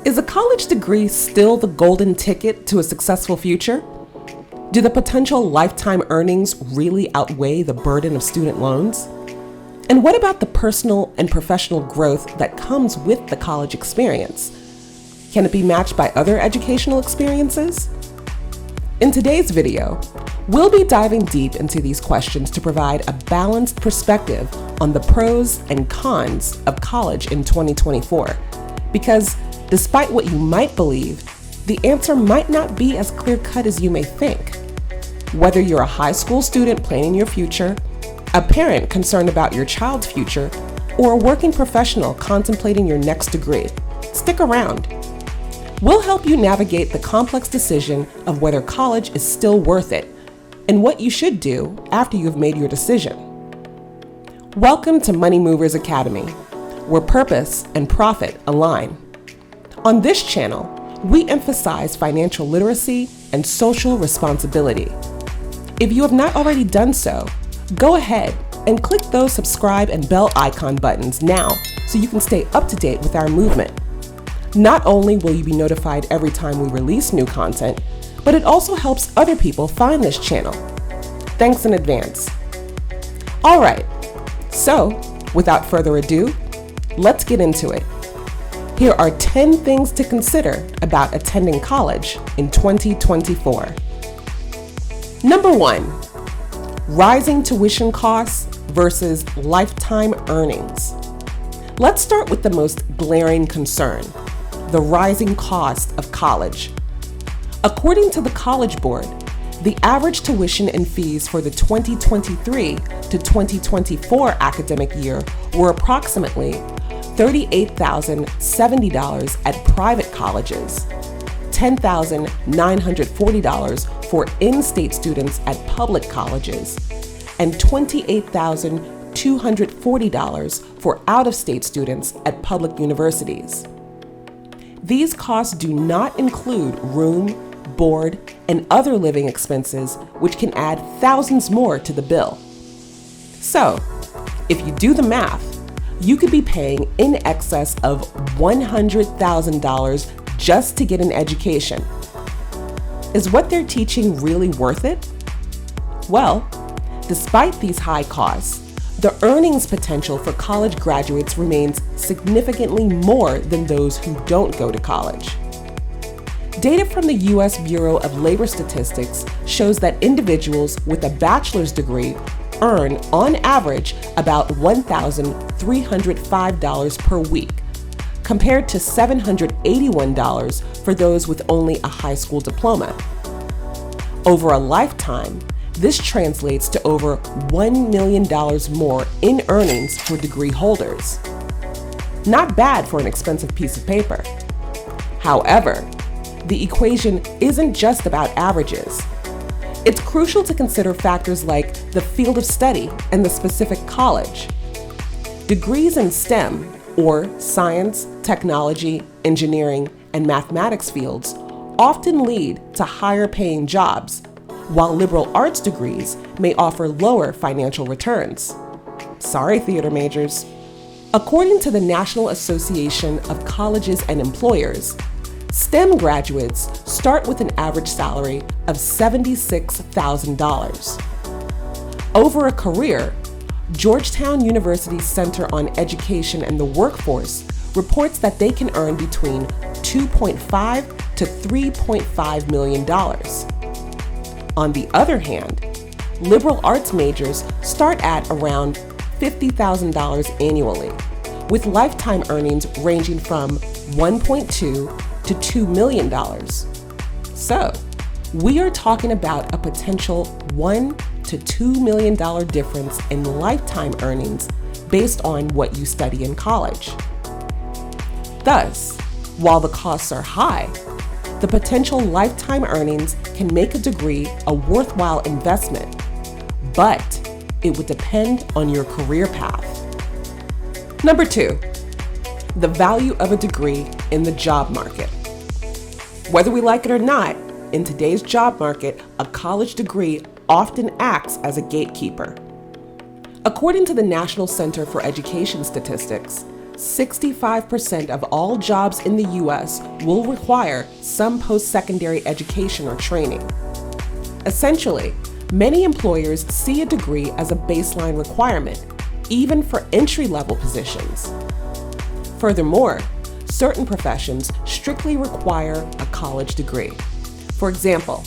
Is a college degree still the golden ticket to a successful future? Do the potential lifetime earnings really outweigh the burden of student loans? And what about the personal and professional growth that comes with the college experience? Can it be matched by other educational experiences? In today's video, we'll be diving deep into these questions to provide a balanced perspective on the pros and cons of college in 2024. Because despite what you might believe, the answer might not be as clear-cut as you may think. Whether you're a high school student planning your future, a parent concerned about your child's future, or a working professional contemplating your next degree, stick around. We'll help you navigate the complex decision of whether college is still worth it and what you should do after you've made your decision. Welcome to Money Movers Academy, where purpose and profit align. On this channel, we emphasize financial literacy and social responsibility. If you have not already done so, go ahead and click those subscribe and bell icon buttons now so you can stay up to date with our movement. Not only will you be notified every time we release new content, but it also helps other people find this channel. Thanks in advance. All right, so without further ado, let's get into it. Here are 10 things to consider about attending college in 2024. Number 1, rising tuition costs versus lifetime earnings. Let's start with the most glaring concern, the rising cost of college. According to the College Board, the average tuition and fees for the 2023 to 2024 academic year were approximately $38,070 at private colleges, $10,940 for in-state students at public colleges, and $28,240 for out-of-state students at public universities. These costs do not include room, board, and other living expenses, which can add thousands more to the bill. So, if you do the math, you could be paying in excess of $100,000 just to get an education. Is what they're teaching really worth it? Well, despite these high costs, the earnings potential for college graduates remains significantly more than those who don't go to college. Data from the U.S. Bureau of Labor Statistics shows that individuals with a bachelor's degree earn, on average, about $1,305 per week, compared to $781 for those with only a high school diploma. Over a lifetime, this translates to over $1 million more in earnings for degree holders. Not bad for an expensive piece of paper. However, the equation isn't just about averages. It's crucial to consider factors like the field of study and the specific college. Degrees in STEM, or science, technology, engineering, and mathematics fields, often lead to higher paying jobs, while liberal arts degrees may offer lower financial returns. Sorry, theater majors. According to the National Association of Colleges and Employers, STEM graduates start with an average salary of $76,000. Over a career, Georgetown University's Center on Education and the Workforce reports that they can earn between $2.5 to $3.5 million. On the other hand, liberal arts majors start at around $50,000 annually, with lifetime earnings ranging from $1.2 to $2 million. So, we are talking about a potential $1 to $2 million difference in lifetime earnings based on what you study in college. Thus, while the costs are high, the potential lifetime earnings can make a degree a worthwhile investment, but it would depend on your career path. Number 2, the value of a degree in the job market. Whether we like it or not, in today's job market, a college degree often acts as a gatekeeper. According to the National Center for Education Statistics, 65% of all jobs in the US will require some post-secondary education or training. Essentially, many employers see a degree as a baseline requirement, even for entry-level positions. Furthermore, certain professions strictly require a college degree. For example,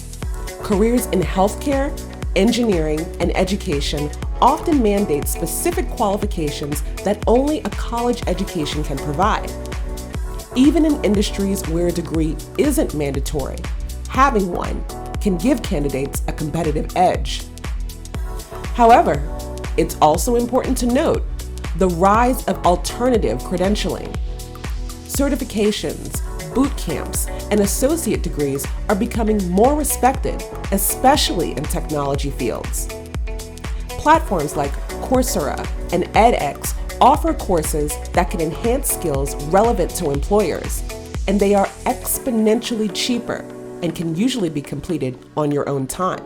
careers in healthcare, engineering, and education often mandate specific qualifications that only a college education can provide. Even in industries where a degree isn't mandatory, having one can give candidates a competitive edge. However, it's also important to note the rise of alternative credentialing. Certifications, boot camps, and associate degrees are becoming more respected, especially in technology fields. Platforms like Coursera and edX offer courses that can enhance skills relevant to employers, and they are exponentially cheaper and can usually be completed on your own time.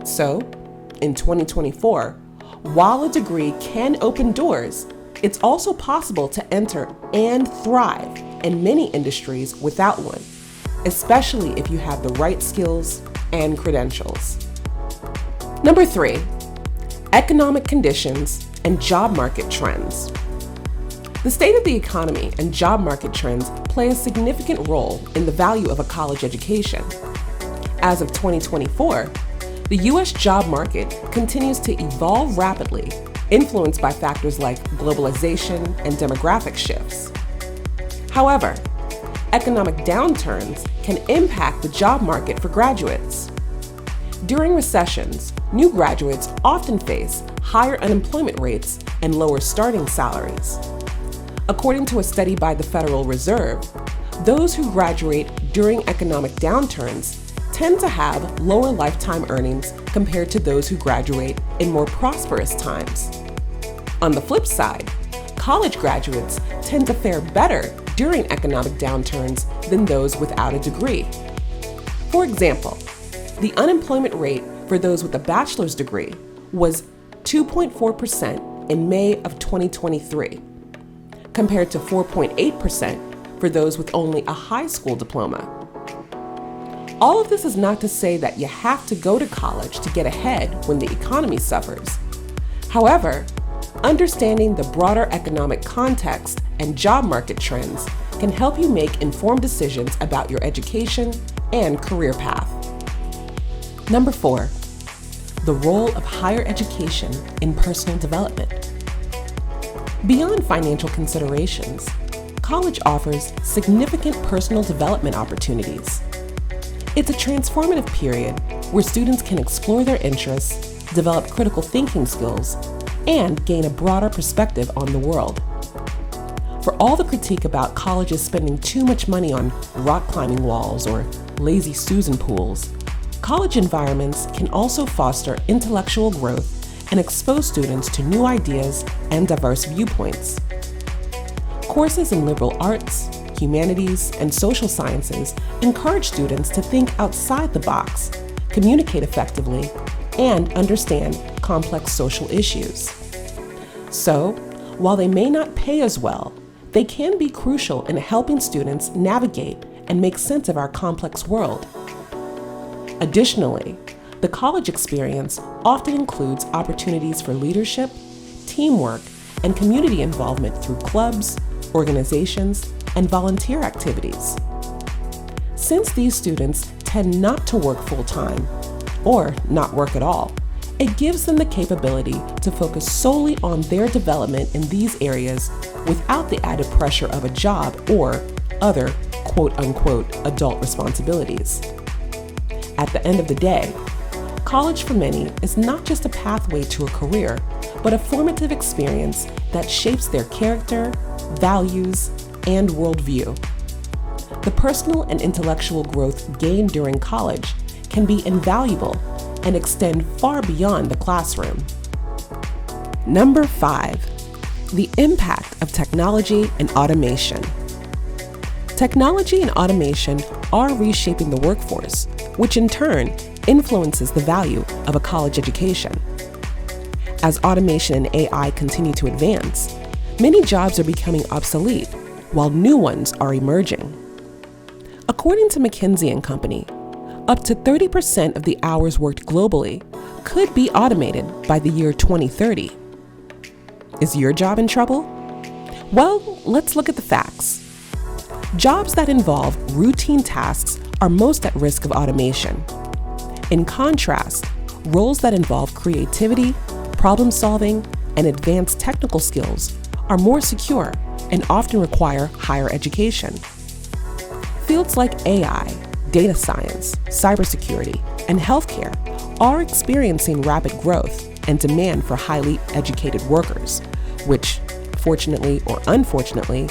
So, in 2024, while a degree can open doors, it's also possible to enter and thrive in many industries without one, especially if you have the right skills and credentials. Number 3, economic conditions and job market trends. The state of the economy and job market trends play a significant role in the value of a college education. As of 2024, the U.S. job market continues to evolve rapidly, influenced by factors like globalization and demographic shifts. However, economic downturns can impact the job market for graduates. During recessions, new graduates often face higher unemployment rates and lower starting salaries. According to a study by the Federal Reserve, those who graduate during economic downturns tend to have lower lifetime earnings compared to those who graduate in more prosperous times. On the flip side, college graduates tend to fare better during economic downturns than those without a degree. For example, the unemployment rate for those with a bachelor's degree was 2.4% in May of 2023, compared to 4.8% for those with only a high school diploma. All of this is not to say that you have to go to college to get ahead when the economy suffers. However, understanding the broader economic context and job market trends can help you make informed decisions about your education and career path. Number 4, the role of higher education in personal development. Beyond financial considerations, college offers significant personal development opportunities. It's a transformative period where students can explore their interests, develop critical thinking skills, and gain a broader perspective on the world. For all the critique about colleges spending too much money on rock climbing walls or lazy Susan pools, college environments can also foster intellectual growth and expose students to new ideas and diverse viewpoints. Courses in liberal arts, humanities, and social sciences encourage students to think outside the box, communicate effectively, and understand complex social issues. So, while they may not pay as well, they can be crucial in helping students navigate and make sense of our complex world. Additionally, the college experience often includes opportunities for leadership, teamwork, and community involvement through clubs, organizations, and volunteer activities. Since these students tend not to work full-time, or not work at all, it gives them the capability to focus solely on their development in these areas without the added pressure of a job or other quote-unquote adult responsibilities. At the end of the day, college for many is not just a pathway to a career, but a formative experience that shapes their character, values, and worldview. The personal and intellectual growth gained during college can be invaluable and extend far beyond the classroom. Number 5, the impact of technology and automation. Technology and automation are reshaping the workforce, which in turn influences the value of a college education. As automation and AI continue to advance, Many jobs are becoming obsolete, while new ones are emerging. According to McKinsey & Company, up to 30% of the hours worked globally could be automated by the year 2030. Is your job in trouble? Well, let's look at the facts. Jobs that involve routine tasks are most at risk of automation. In contrast, roles that involve creativity, problem solving, and advanced technical skills are more secure and often require higher education. Fields like AI, data science, cybersecurity, and healthcare are experiencing rapid growth and demand for highly educated workers, which, fortunately or unfortunately,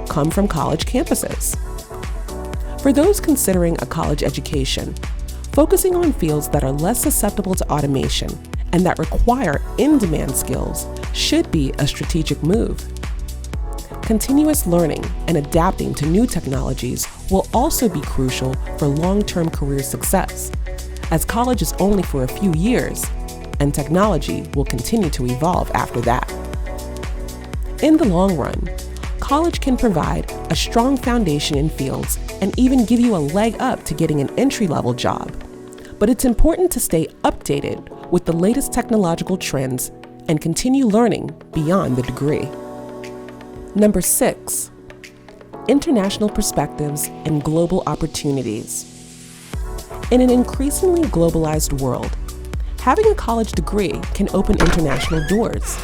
come from college campuses. For those considering a college education, focusing on fields that are less susceptible to automation and that require in-demand skills should be a strategic move. Continuous learning and adapting to new technologies will also be crucial for long-term career success, as college is only for a few years, and technology will continue to evolve after that. In the long run, college can provide a strong foundation in fields and even give you a leg up to getting an entry-level job. But it's important to stay updated with the latest technological trends and continue learning beyond the degree. Number 6, international perspectives and global opportunities. In an increasingly globalized world, having a college degree can open international doors.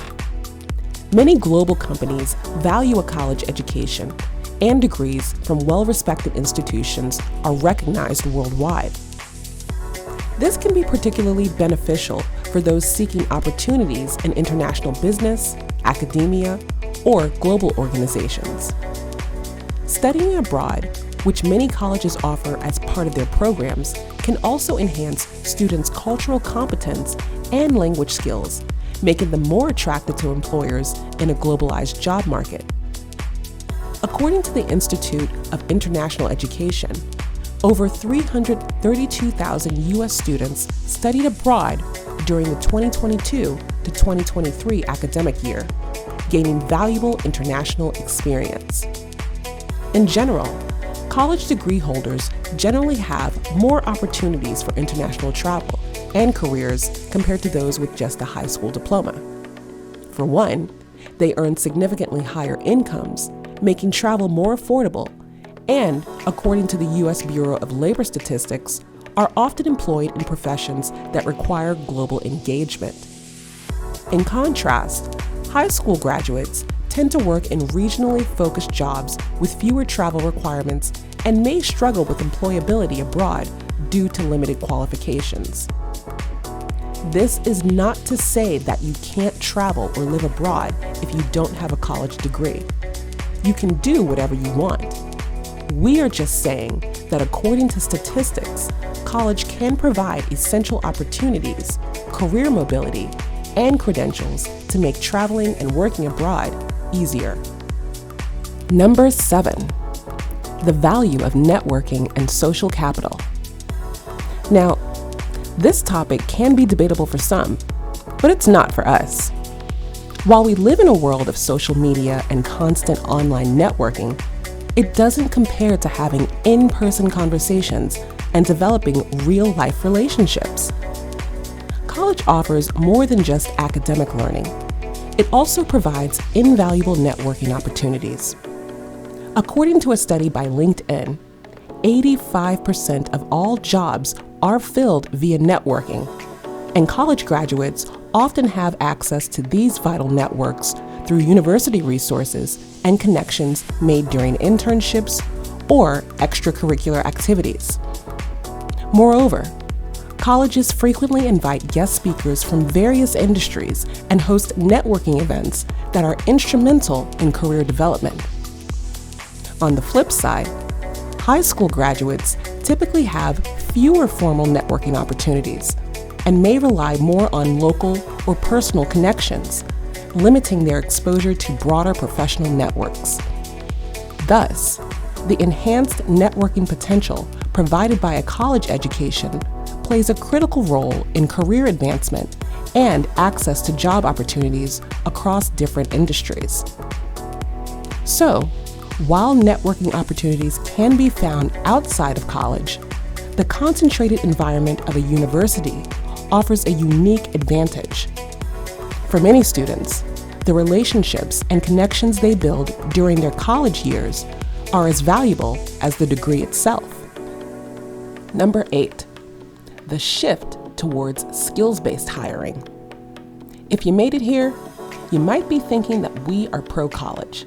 Many global companies value a college education, and degrees from well-respected institutions are recognized worldwide. This can be particularly beneficial for those seeking opportunities in international business, academia, or global organizations. Studying abroad, which many colleges offer as part of their programs, can also enhance students' cultural competence and language skills, making them more attractive to employers in a globalized job market. According to the Institute of International Education, over 332,000 U.S. students studied abroad during the 2022 to 2023 academic year, gaining valuable international experience. In general, college degree holders generally have more opportunities for international travel and careers compared to those with just a high school diploma. For one, they earn significantly higher incomes, making travel more affordable, and, according to the U.S. Bureau of Labor Statistics, are often employed in professions that require global engagement. In contrast, high school graduates tend to work in regionally focused jobs with fewer travel requirements and may struggle with employability abroad due to limited qualifications. This is not to say that you can't travel or live abroad if you don't have a college degree. You can do whatever you want. We are just saying that according to statistics, college can provide essential opportunities, career mobility, and credentials to make traveling and working abroad easier. Number 7, the value of networking and social capital. Now, this topic can be debatable for some, but it's not for us. While we live in a world of social media and constant online networking, it doesn't compare to having in-person conversations and developing real-life relationships. College offers more than just academic learning. It also provides invaluable networking opportunities. According to a study by LinkedIn, 85% of all jobs are filled via networking, and college graduates often have access to these vital networks through university resources and connections made during internships or extracurricular activities. Moreover, colleges frequently invite guest speakers from various industries and host networking events that are instrumental in career development. On the flip side, high school graduates typically have fewer formal networking opportunities and may rely more on local or personal connections, limiting their exposure to broader professional networks. Thus, the enhanced networking potential provided by a college education plays a critical role in career advancement and access to job opportunities across different industries. So, while networking opportunities can be found outside of college, the concentrated environment of a university offers a unique advantage. For many students, the relationships and connections they build during their college years are as valuable as the degree itself. Number 8, the shift towards skills-based hiring. If you made it here, you might be thinking that we are pro-college.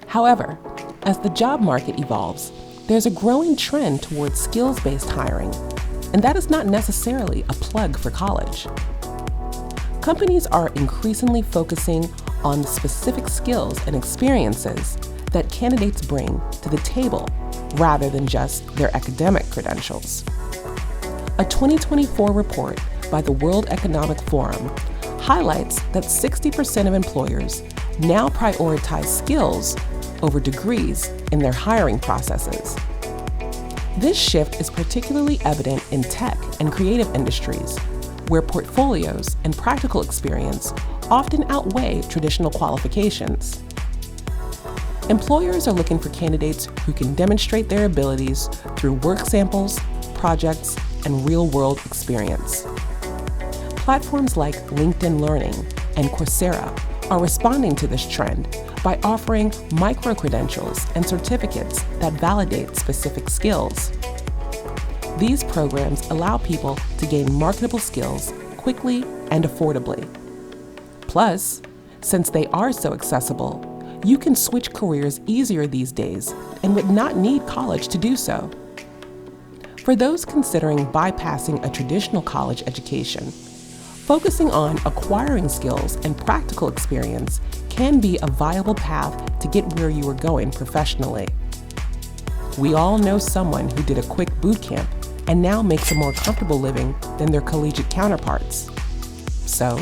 However, as the job market evolves, there's a growing trend towards skills-based hiring, and that is not necessarily a plug for college. Companies are increasingly focusing on the specific skills and experiences that candidates bring to the table rather than just their academic credentials. A 2024 report by the World Economic Forum highlights that 60% of employers now prioritize skills over degrees in their hiring processes. This shift is particularly evident in tech and creative industries, where portfolios and practical experience often outweigh traditional qualifications. Employers are looking for candidates who can demonstrate their abilities through work samples, projects, and real-world experience. Platforms like LinkedIn Learning and Coursera are responding to this trend by offering micro-credentials and certificates that validate specific skills. These programs allow people to gain marketable skills quickly and affordably. Plus, since they are so accessible, you can switch careers easier these days and would not need college to do so. For those considering bypassing a traditional college education, focusing on acquiring skills and practical experience can be a viable path to get where you are going professionally. We all know someone who did a quick boot camp and now makes a more comfortable living than their collegiate counterparts. So,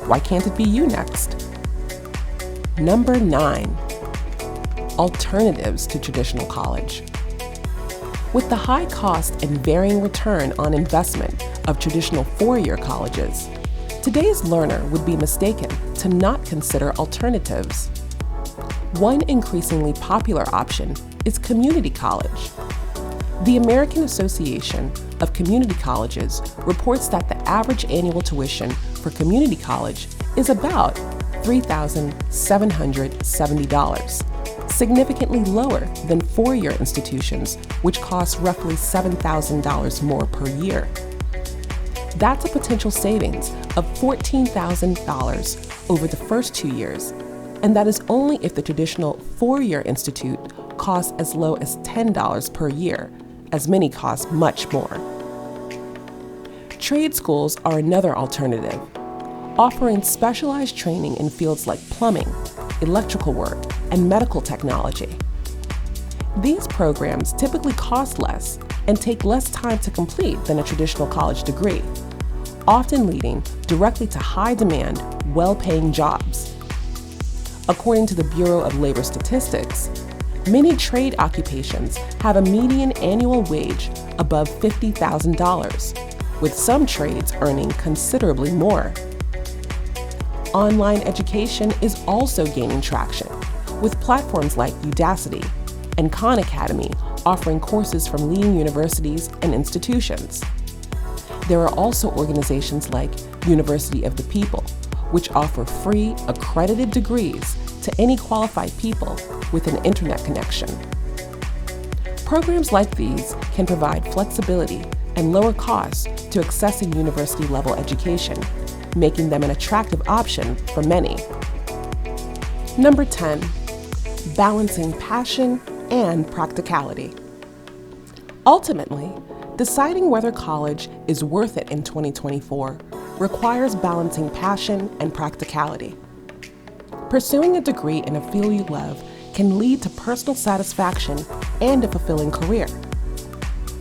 why can't it be you next? Number 9, alternatives to traditional college. With the high cost and varying return on investment of traditional four-year colleges, today's learner would be mistaken to not consider alternatives. One increasingly popular option is community college. The American Association of Community Colleges reports that the average annual tuition for community college is about $3,770, significantly lower than four-year institutions, which cost roughly $7,000 more per year. That's a potential savings of $14,000 over the first 2 years, and that is only if the traditional four-year institute costs as low as $10 per year, as many cost much more. Trade schools are another alternative, offering specialized training in fields like plumbing, electrical work, and medical technology. These programs typically cost less and take less time to complete than a traditional college degree, often leading directly to high-demand, well-paying jobs. According to the Bureau of Labor Statistics, many trade occupations have a median annual wage above $50,000, with some trades earning considerably more. Online education is also gaining traction, with platforms like Udacity and Khan Academy offering courses from leading universities and institutions. There are also organizations like University of the People, which offer free, accredited degrees to any qualified people with an internet connection. Programs like these can provide flexibility and lower costs to accessing university-level education, making them an attractive option for many. Number 10, balancing passion and practicality. Ultimately, deciding whether college is worth it in 2024 requires balancing passion and practicality. Pursuing a degree in a field you love can lead to personal satisfaction and a fulfilling career.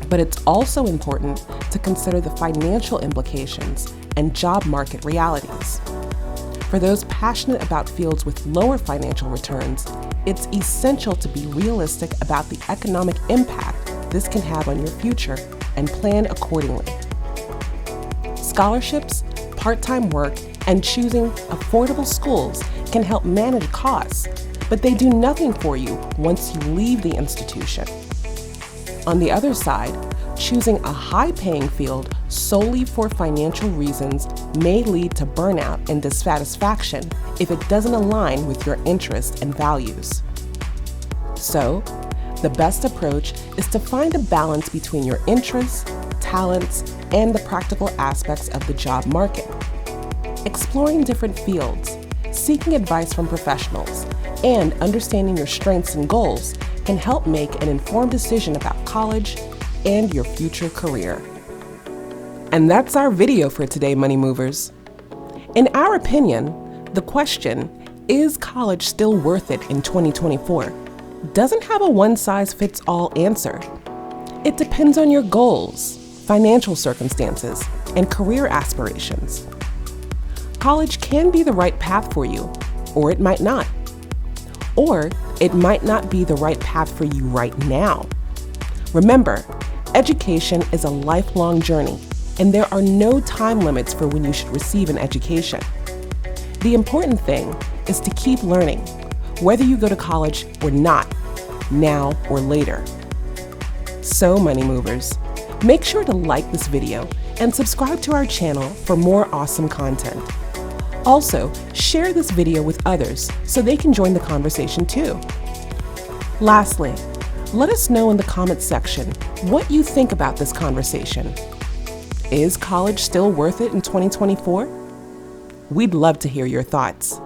But it's also important to consider the financial implications and job market realities. For those passionate about fields with lower financial returns, it's essential to be realistic about the economic impact this can have on your future and plan accordingly. Scholarships, part-time work, and choosing affordable schools can help manage costs, but they do nothing for you once you leave the institution. On the other side, choosing a high-paying field solely for financial reasons may lead to burnout and dissatisfaction if it doesn't align with your interests and values. So, the best approach is to find a balance between your interests, talents, and the practical aspects of the job market. Exploring different fields, seeking advice from professionals, and understanding your strengths and goals can help make an informed decision about college and your future career. And that's our video for today, Money Movers. In our opinion, the question, is college still worth it in 2024, doesn't have a one-size-fits-all answer. It depends on your goals, financial circumstances, and career aspirations. College can be the right path for you, or it might not. Or it might not be the right path for you right now. Remember, education is a lifelong journey, and there are no time limits for when you should receive an education. The important thing is to keep learning, whether you go to college or not, now or later. So, Money Movers, make sure to like this video and subscribe to our channel for more awesome content. Also, share this video with others so they can join the conversation too. Lastly, let us know in the comments section what you think about this conversation. Is college still worth it in 2024? We'd love to hear your thoughts.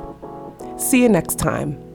See you next time.